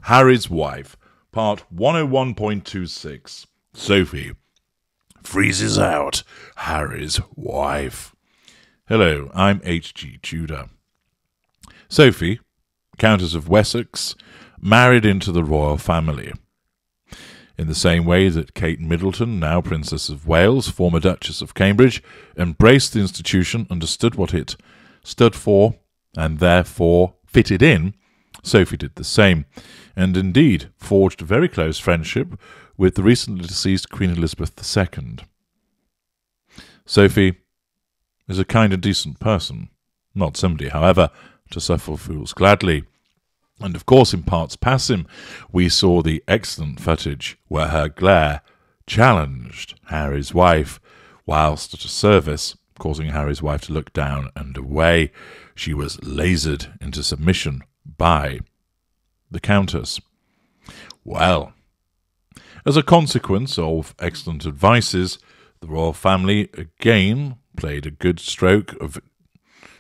Harry's Wife, part 101.26. Sophie freezes out Harry's wife. Hello, I'm H.G. Tudor. Sophie, Countess of Wessex, married into the royal family. In the same way that Kate Middleton, now Princess of Wales, former Duchess of Cambridge, embraced the institution, understood what it stood for, and therefore fitted in, Sophie did the same, and indeed forged a very close friendship with the recently deceased Queen Elizabeth II. Sophie is a kind and decent person, not somebody, however, to suffer fools gladly. And of course, in parts passim, we saw the excellent footage where her glare challenged Harry's wife, whilst at a service, causing Harry's wife to look down and away. She was lasered into submission by the Countess. Well, as a consequence of excellent advices, the royal family again played a good stroke of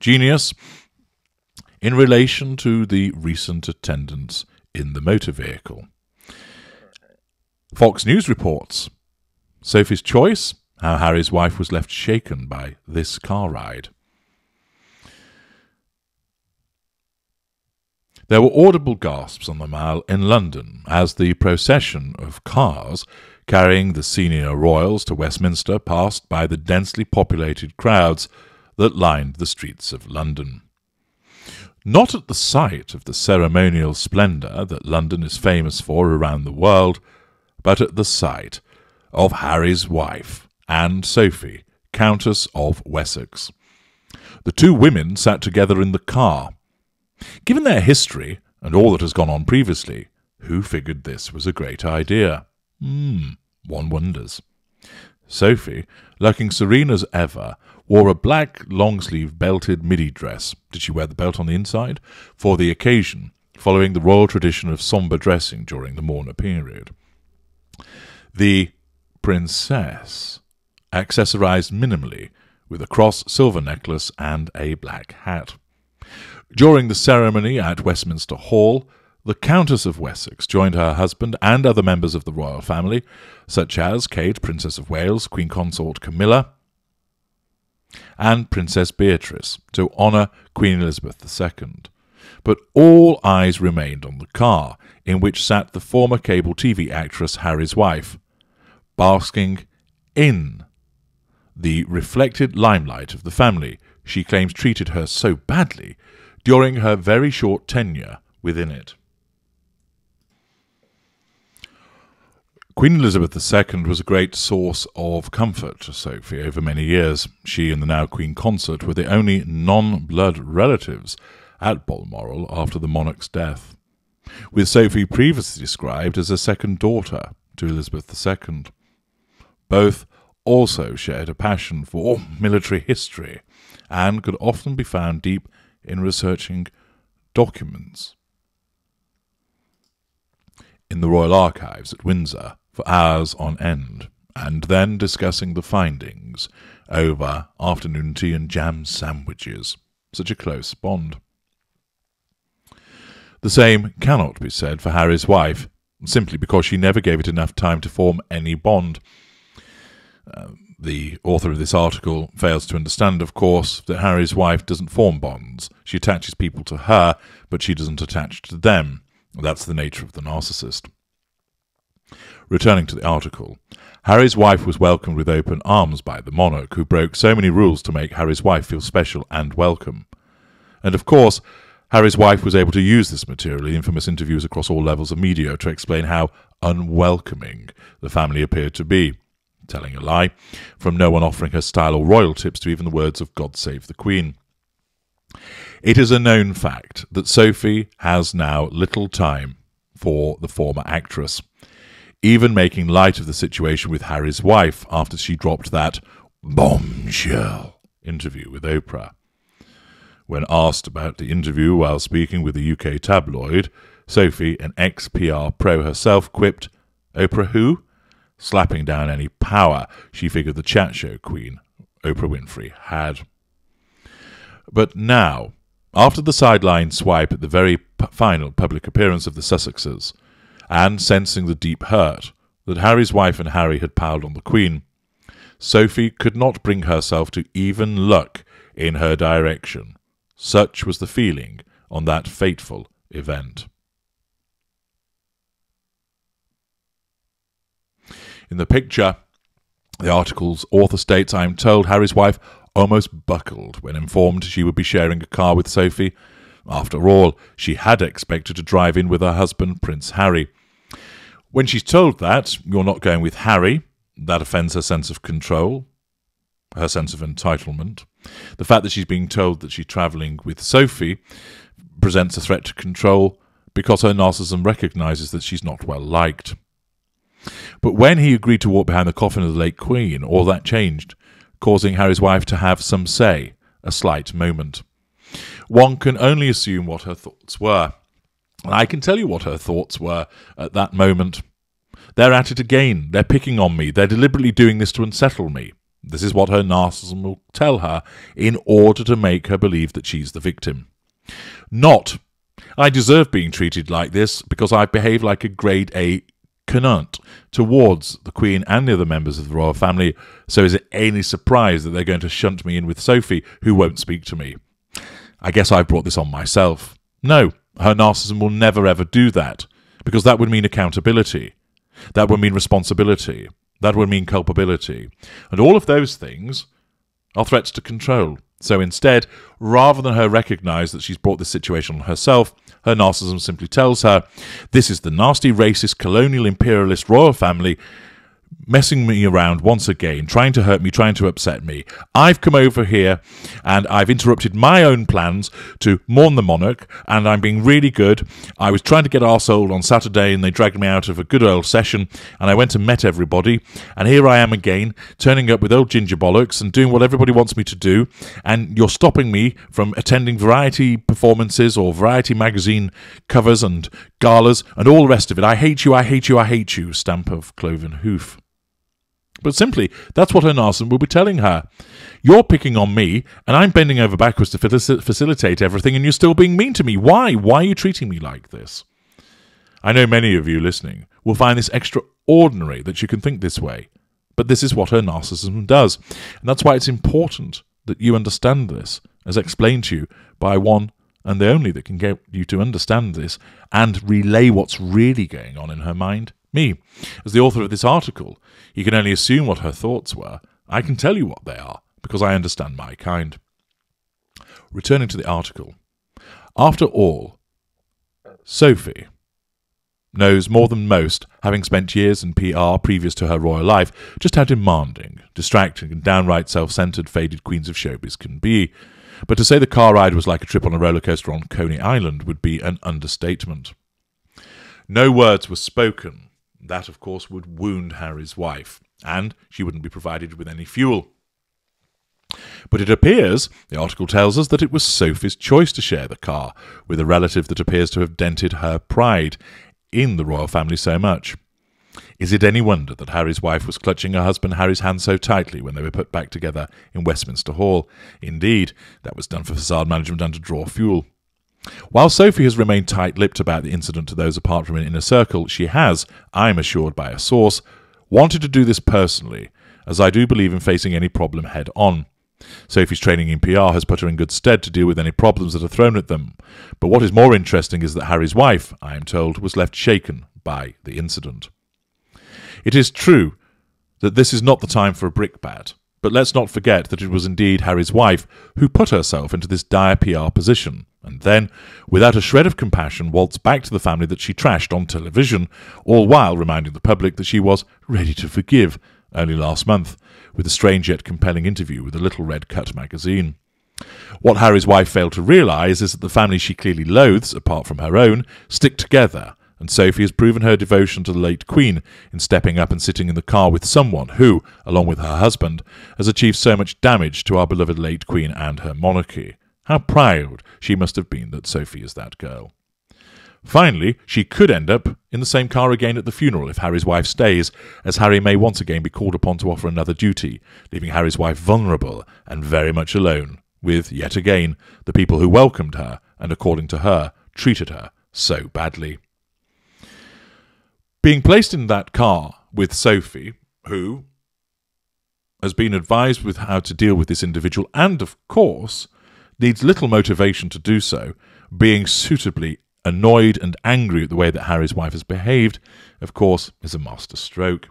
genius in relation to the recent attendance in the motor vehicle. Fox News reports Sophie's choice, how Harry's wife was left shaken by this car ride. There were audible gasps on the Mall in London as the procession of cars carrying the senior royals to Westminster passed by the densely populated crowds that lined the streets of London. Not at the sight of the ceremonial splendour that London is famous for around the world, but at the sight of Harry's wife and Sophie, Countess of Wessex. The two women sat together in the car. Given their history and all that has gone on previously, who figured this was a great idea? One wonders. Sophie, looking serene as ever, wore a black long-sleeve belted midi dress. Did she wear the belt on the inside? For the occasion, following the royal tradition of sombre dressing during the mourner period. The princess accessorized minimally with a cross silver necklace and a black hat. During the ceremony at Westminster Hall, the Countess of Wessex joined her husband and other members of the royal family, such as Kate, Princess of Wales, Queen Consort Camilla, and Princess Beatrice, to honour Queen Elizabeth II. But all eyes remained on the car, in which sat the former cable TV actress Harry's wife, basking in the reflected limelight of the family she claims treated her so badly during her very short tenure within it. Queen Elizabeth II was a great source of comfort to Sophie over many years. She and the now Queen Consort were the only non-blood relatives at Balmoral after the monarch's death, with Sophie previously described as a second daughter to Elizabeth II. Both also shared a passion for military history and could often be found deep in researching documents in the Royal Archives at Windsor for hours on end, and then discussing the findings over afternoon tea and jam sandwiches. Such a close bond. The same cannot be said for Harry's wife, simply because she never gave it enough time to form any bond. The author of this article fails to understand, of course, that Harry's wife doesn't form bonds. She attaches people to her, but she doesn't attach to them. That's the nature of the narcissist. Returning to the article, Harry's wife was welcomed with open arms by the monarch, who broke so many rules to make Harry's wife feel special and welcome. And of course, Harry's wife was able to use this material in infamous interviews across all levels of media to explain how unwelcoming the family appeared to be. Telling a lie, from no one offering her style or royal tips to even the words of God Save the Queen. It is a known fact that Sophie has now little time for the former actress, even making light of the situation with Harry's wife after she dropped that bombshell interview with Oprah. When asked about the interview while speaking with a UK tabloid, Sophie, an ex-PR pro herself, quipped, "Oprah who?" slapping down any power she figured the chat show queen, Oprah Winfrey, had. But now, after the sideline swipe at the very final public appearance of the Sussexes, and sensing the deep hurt that Harry's wife and Harry had piled on the Queen, Sophie could not bring herself to even look in her direction. Such was the feeling on that fateful event. In the picture, the article's author states, "I am told Harry's wife almost buckled when informed she would be sharing a car with Sophie. After all, she had expected to drive in with her husband, Prince Harry. When she's told that you're not going with Harry, that offends her sense of control, her sense of entitlement. The fact that she's being told that she's travelling with Sophie presents a threat to control because her narcissism recognises that she's not well liked. But when he agreed to walk behind the coffin of the late Queen, all that changed, causing Harry's wife to have some say, a slight moment. One can only assume what her thoughts were. And I can tell you what her thoughts were at that moment. They're at it again. They're picking on me. They're deliberately doing this to unsettle me. This is what her narcissism will tell her in order to make her believe that she's the victim. Not, I deserve being treated like this because I behave like a grade A canut towards the Queen and the other members of the royal family, so is it any surprise that they're going to shunt me in with Sophie, who won't speak to me? I guess I've brought this on myself. No, her narcissism will never ever do that, because that would mean accountability. That would mean responsibility. That would mean culpability. And all of those things are threats to control. So instead, rather than her recognise that she's brought this situation on herself, her narcissism simply tells her, this is the nasty, racist, colonial, imperialist royal family messing me around once again, trying to hurt me, trying to upset me. I've come over here and I've interrupted my own plans to mourn the monarch, and I'm being really good. I was trying to get arseholed on Saturday and they dragged me out of a good old session, and I went and met everybody, and here I am again, turning up with old ginger bollocks and doing what everybody wants me to do, and you're stopping me from attending variety performances or variety magazine covers and galas and all the rest of it. I hate you, I hate you, I hate you, stamp of cloven hoof. But simply, that's what her narcissism will be telling her. You're picking on me, and I'm bending over backwards to facilitate everything, and you're still being mean to me. Why? Why are you treating me like this? I know many of you listening will find this extraordinary that you can think this way, but this is what her narcissism does. And that's why it's important that you understand this, as explained to you by one and the only that can get you to understand this and relay what's really going on in her mind, me. As the author of this article, you can only assume what her thoughts were. I can tell you what they are, because I understand my kind. Returning to the article. After all, Sophie knows more than most, having spent years in PR previous to her royal life, just how demanding, distracting, and downright self-centred faded queens of showbiz can be. But to say the car ride was like a trip on a roller coaster on Coney Island would be an understatement. No words were spoken. That, of course, would wound Harry's wife, and she wouldn't be provided with any fuel. But it appears, the article tells us, that it was Sophie's choice to share the car with a relative that appears to have dented her pride in the royal family so much. Is it any wonder that Harry's wife was clutching her husband Harry's hand so tightly when they were put back together in Westminster Hall? Indeed, that was done for facade management and to draw fuel. While Sophie has remained tight-lipped about the incident to those apart from an inner circle, she has, I am assured by a source, wanted to do this personally, as I do believe in facing any problem head-on. Sophie's training in PR has put her in good stead to deal with any problems that are thrown at them. But what is more interesting is that Harry's wife, I am told, was left shaken by the incident. It is true that this is not the time for a brickbat, but let's not forget that it was indeed Harry's wife who put herself into this dire PR position, and then, without a shred of compassion, waltzed back to the family that she trashed on television, all while reminding the public that she was ready to forgive only last month, with a strange yet compelling interview with a Little Red Cut magazine. What Harry's wife failed to realise is that the family she clearly loathes, apart from her own, stick together, and Sophie has proven her devotion to the late Queen in stepping up and sitting in the car with someone who, along with her husband, has achieved so much damage to our beloved late Queen and her monarchy. How proud she must have been that Sophie is that girl. Finally, she could end up in the same car again at the funeral if Harry's wife stays, as Harry may once again be called upon to offer another duty, leaving Harry's wife vulnerable and very much alone with, yet again, the people who welcomed her and, according to her, treated her so badly. Being placed in that car with Sophie, who has been advised with how to deal with this individual and, of course, needs little motivation to do so, being suitably annoyed and angry at the way that Harry's wife has behaved, of course, is a master stroke.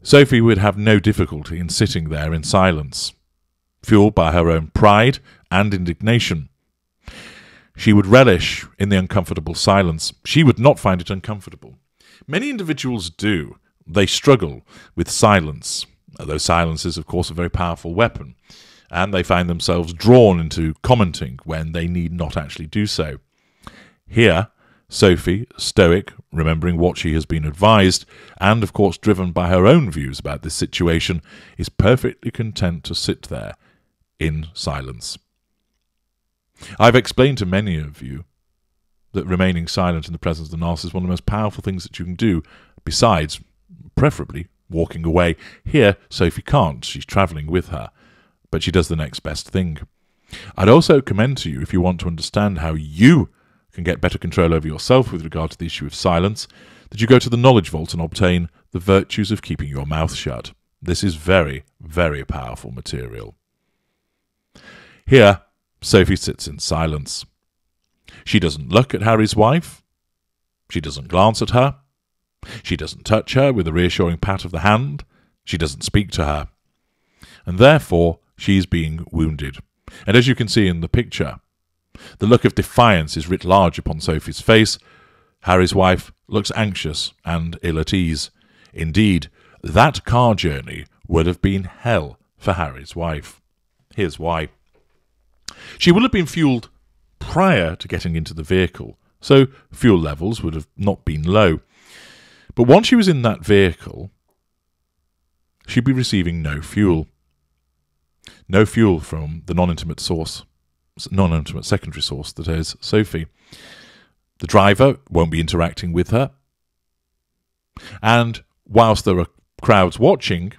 Sophie would have no difficulty in sitting there in silence, fueled by her own pride and indignation. She would relish in the uncomfortable silence. She would not find it uncomfortable. Many individuals do. They struggle with silence, although silence is, of course, a very powerful weapon, and they find themselves drawn into commenting when they need not actually do so. Here, Sophie, stoic, remembering what she has been advised, and, of course, driven by her own views about this situation, is perfectly content to sit there in silence. I've explained to many of you that remaining silent in the presence of the narcissist is one of the most powerful things that you can do, besides, preferably, walking away. Here, Sophie can't. She's travelling with her, but she does the next best thing. I'd also commend to you, if you want to understand how you can get better control over yourself with regard to the issue of silence, that you go to the Knowledge Vault and obtain the virtues of keeping your mouth shut. This is very, very powerful material. Here, Sophie sits in silence. She doesn't look at Harry's wife. She doesn't glance at her. She doesn't touch her with a reassuring pat of the hand. She doesn't speak to her. And therefore, she is being wounded. And as you can see in the picture, the look of defiance is writ large upon Sophie's face. Harry's wife looks anxious and ill at ease. Indeed, that car journey would have been hell for Harry's wife. Here's why. She will have been fueled prior to getting into the vehicle, so fuel levels would have not been low. But once she was in that vehicle, she'd be receiving no fuel. No fuel from the non-intimate secondary source, that is, Sophie. The driver won't be interacting with her. And whilst there are crowds watching,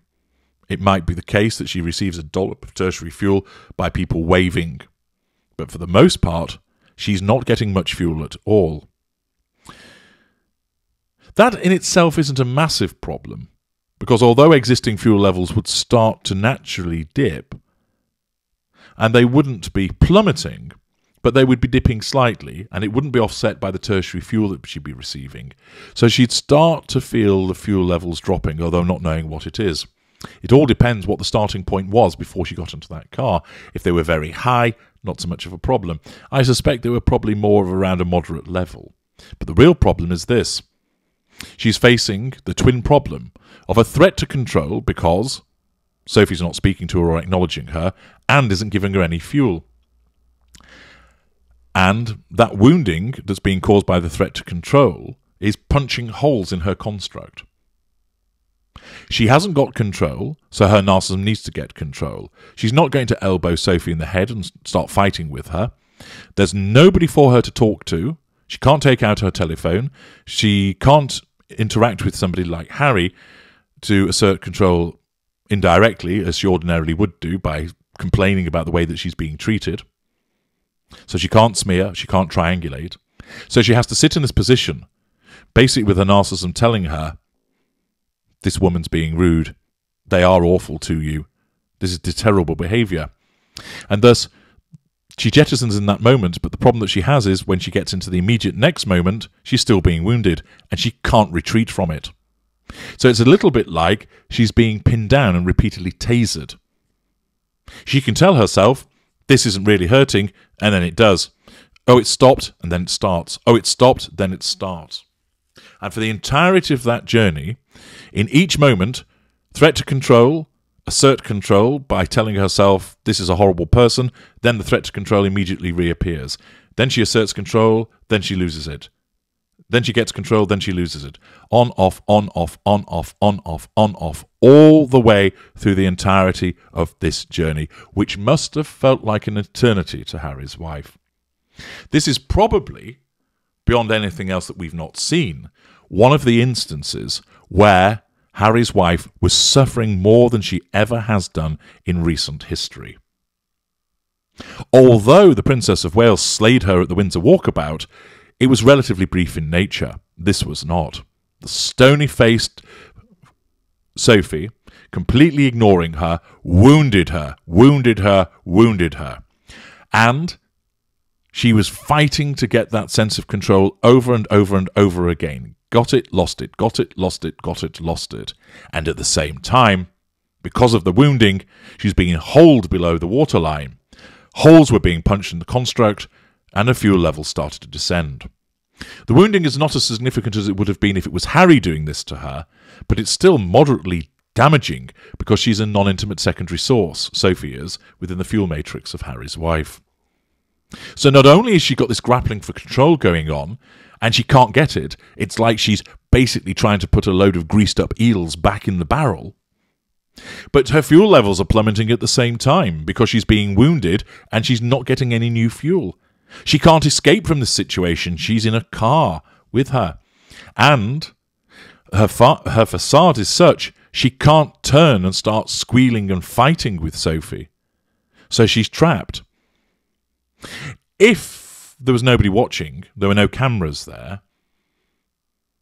it might be the case that she receives a dollop of tertiary fuel by people waving. But for the most part, she's not getting much fuel at all. That in itself isn't a massive problem, because although existing fuel levels would start to naturally dip, and they wouldn't be plummeting, but they would be dipping slightly, and it wouldn't be offset by the tertiary fuel that she'd be receiving. So she'd start to feel the fuel levels dropping, although not knowing what it is. It all depends what the starting point was before she got into that car. If they were very high, not so much of a problem. I suspect they were probably more of around a moderate level. But the real problem is this. She's facing the twin problem of a threat to control because Sophie's not speaking to her or acknowledging her and isn't giving her any fuel. And that wounding that's being caused by the threat to control is punching holes in her construct. She hasn't got control, so her narcissism needs to get control. She's not going to elbow Sophie in the head and start fighting with her. There's nobody for her to talk to. She can't take out her telephone. She can't interact with somebody like Harry to assert control indirectly, as she ordinarily would do by complaining about the way that she's being treated. So she can't smear, she can't triangulate. So she has to sit in this position, basically with her narcissism telling her, this woman's being rude. They are awful to you. This is terrible behaviour. And thus, she jettisons in that moment, but the problem that she has is when she gets into the immediate next moment, she's still being wounded, and she can't retreat from it. So it's a little bit like she's being pinned down and repeatedly tasered. She can tell herself, this isn't really hurting, and then it does. Oh, it stopped, and then it starts. Oh, it stopped, then it starts. And for the entirety of that journey, in each moment, threat to control, assert control by telling herself this is a horrible person, then the threat to control immediately reappears. Then she asserts control, then she loses it. Then she gets control, then she loses it. On, off, on, off, on, off, on, off, on, off, all the way through the entirety of this journey, which must have felt like an eternity to Harry's wife. This is probably, beyond anything else that we've not seen, one of the instances where Harry's wife was suffering more than she ever has done in recent history. Although the Princess of Wales slayed her at the Windsor Walkabout, it was relatively brief in nature. This was not. The stony-faced Sophie, completely ignoring her, wounded her. And she was fighting to get that sense of control over and over and over again. Got it, lost it, got it, lost it, got it, lost it. And at the same time, because of the wounding, she's being holed below the waterline. Holes were being punched in the construct, and her fuel levels started to descend. The wounding is not as significant as it would have been if it was Harry doing this to her, but it's still moderately damaging because she's a non-intimate secondary source, Sophie is, within the fuel matrix of Harry's wife. So not only has she got this grappling for control going on, and she can't get it, it's like she's basically trying to put a load of greased-up eels back in the barrel, but her fuel levels are plummeting at the same time because she's being wounded and she's not getting any new fuel. She can't escape from this situation. She's in a car with her. And her facade is such she can't turn and start squealing and fighting with Sophie. So she's trapped. If there was nobody watching, there were no cameras there,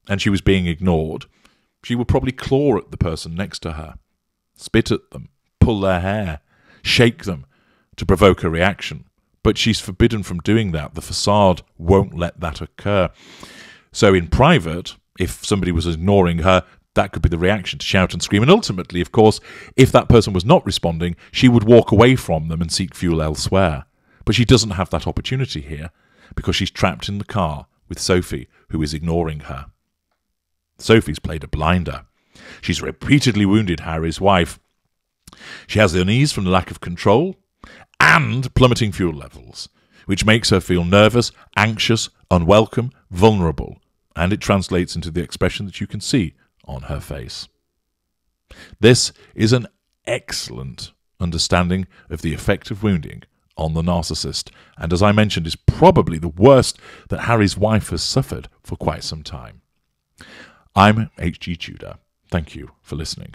and she was being ignored, she would probably claw at the person next to her, spit at them, pull their hair, shake them to provoke a reaction. But she's forbidden from doing that. The facade won't let that occur. So in private, if somebody was ignoring her, that could be the reaction, to shout and scream. And ultimately, of course, if that person was not responding, she would walk away from them and seek fuel elsewhere. But she doesn't have that opportunity here because she's trapped in the car with Sophie, who is ignoring her. Sophie's played a blinder. She's repeatedly wounded Harry's wife. She has the unease from the lack of control and plummeting fuel levels, which makes her feel nervous, anxious, unwelcome, vulnerable, and it translates into the expression that you can see on her face. This is an excellent understanding of the effect of wounding on the narcissist, and as I mentioned, is probably the worst that Harry's wife has suffered for quite some time. I'm H.G. Tudor. Thank you for listening.